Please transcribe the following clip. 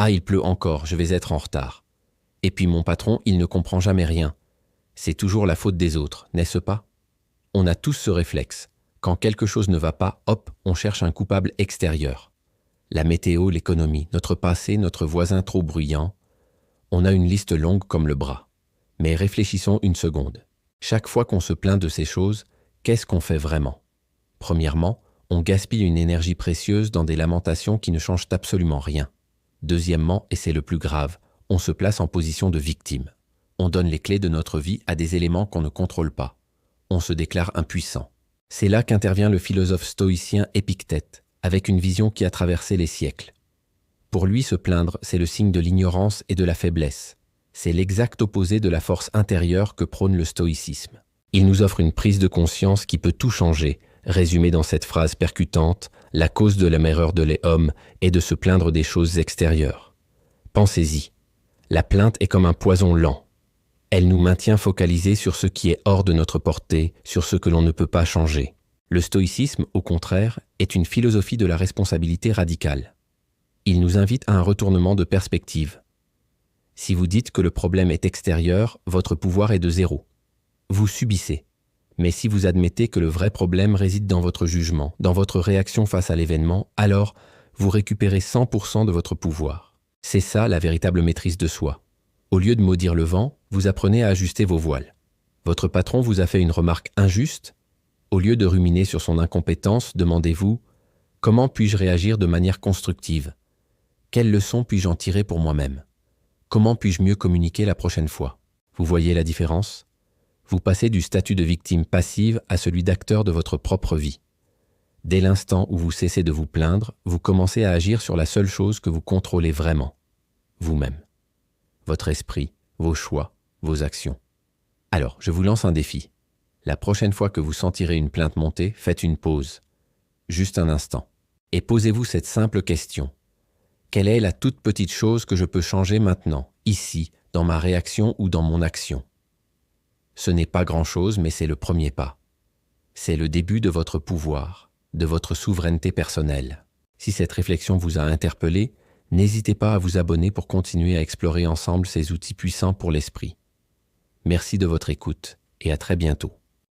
Ah, il pleut encore, je vais être en retard. Et puis mon patron, il ne comprend jamais rien. C'est toujours la faute des autres, n'est-ce pas? On a tous ce réflexe. Quand quelque chose ne va pas, hop, on cherche un coupable extérieur. La météo, l'économie, notre passé, notre voisin trop bruyant. On a une liste longue comme le bras. Mais réfléchissons une seconde. Chaque fois qu'on se plaint de ces choses, qu'est-ce qu'on fait vraiment? Premièrement, on gaspille une énergie précieuse dans des lamentations qui ne changent absolument rien. Deuxièmement, et c'est le plus grave, on se place en position de victime. On donne les clés de notre vie à des éléments qu'on ne contrôle pas. On se déclare impuissant. C'est là qu'intervient le philosophe stoïcien Épictète, avec une vision qui a traversé les siècles. Pour lui, se plaindre, c'est le signe de l'ignorance et de la faiblesse. C'est l'exact opposé de la force intérieure que prône le stoïcisme. Il nous offre une prise de conscience qui peut tout changer, résumée dans cette phrase percutante, la cause de la malheur de l'homme est de se plaindre des choses extérieures. Pensez-y. La plainte est comme un poison lent. Elle nous maintient focalisés sur ce qui est hors de notre portée, sur ce que l'on ne peut pas changer. Le stoïcisme, au contraire, est une philosophie de la responsabilité radicale. Il nous invite à un retournement de perspective. Si vous dites que le problème est extérieur, votre pouvoir est de zéro. Vous subissez. Mais si vous admettez que le vrai problème réside dans votre jugement, dans votre réaction face à l'événement, alors vous récupérez 100% de votre pouvoir. C'est ça la véritable maîtrise de soi. Au lieu de maudire le vent, vous apprenez à ajuster vos voiles. Votre patron vous a fait une remarque injuste. Au lieu de ruminer sur son incompétence, demandez-vous « Comment puis-je réagir de manière constructive ? Quelles leçons puis-je en tirer pour moi-même ? Comment puis-je mieux communiquer la prochaine fois ?» Vous voyez la différence ? Vous passez du statut de victime passive à celui d'acteur de votre propre vie. Dès l'instant où vous cessez de vous plaindre, vous commencez à agir sur la seule chose que vous contrôlez vraiment, vous-même. Votre esprit, vos choix, vos actions. Alors, je vous lance un défi. La prochaine fois que vous sentirez une plainte monter, faites une pause. Juste un instant. Et posez-vous cette simple question. Quelle est la toute petite chose que je peux changer maintenant, ici, dans ma réaction ou dans mon action? Ce n'est pas grand-chose, mais c'est le premier pas. C'est le début de votre pouvoir, de votre souveraineté personnelle. Si cette réflexion vous a interpellé, n'hésitez pas à vous abonner pour continuer à explorer ensemble ces outils puissants pour l'esprit. Merci de votre écoute et à très bientôt.